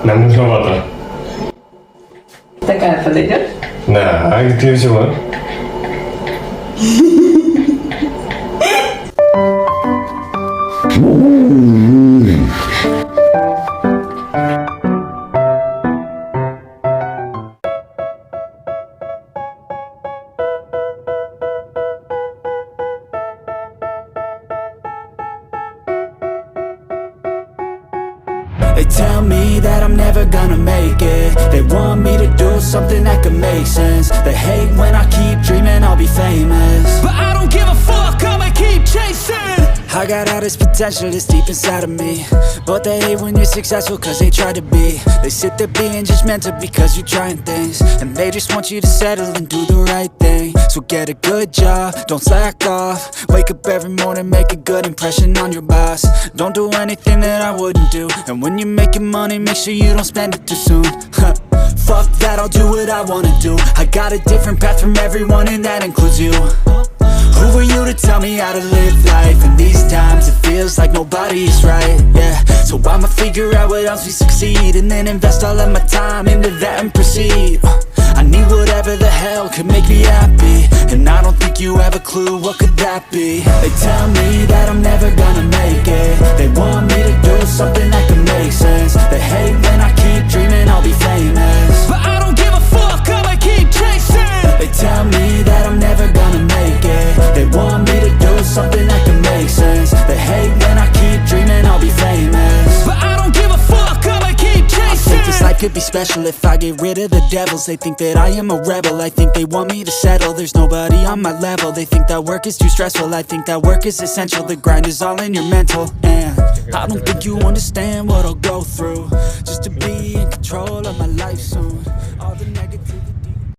Нам нужна вата. Такая подойдет? Да, а где ты ее взяла? They tell me that I'm never gonna make it. They want me to do something that could make sense. They hate when I keep dreaming I'll be famous, but I don't give a fuck, I'ma keep chasing. I got all this potential that's deep inside of me, but they hate when you're successful cause they try to be. They sit there being judgmental because you're trying things, and they just want you to settle and do the right thing. So get a good job, don't slack off. Wake up every morning, make a good impression on your boss. Don't do anything that I wouldn't do, and when you're making money, make sure you don't spend it too soon. Fuck that, I'll do what I wanna do. I got a different path from everyone and that includes you. Who are you to tell me how to live life? In these times it feels like nobody's right, yeah. So I'ma figure out what else we succeed, and then invest all of my time into that and proceed. I need whatever the hell could make me happy, and I don't think you have a clue what could that be. They tell me that I'm never gonna make it. They want me to do something that could make sense. They hate when I keep dreaming I'll be famous, but I don't give a fuck, I'ma keep chasing. They tell me that I'm never gonna make it. They want me to do something that can make sense. They hate when I keep dreaming I'll be famous, but I don't give a fuck, I'ma keep chasing. I think this life could be special if I get rid of the devils. They think that I am a rebel, I think they want me to settle. There's nobody on my level, they think that work is too stressful. I think that work is essential, the grind is all in your mental. And I don't think you understand what I'll go through just to be in control of my life soon. All the negativity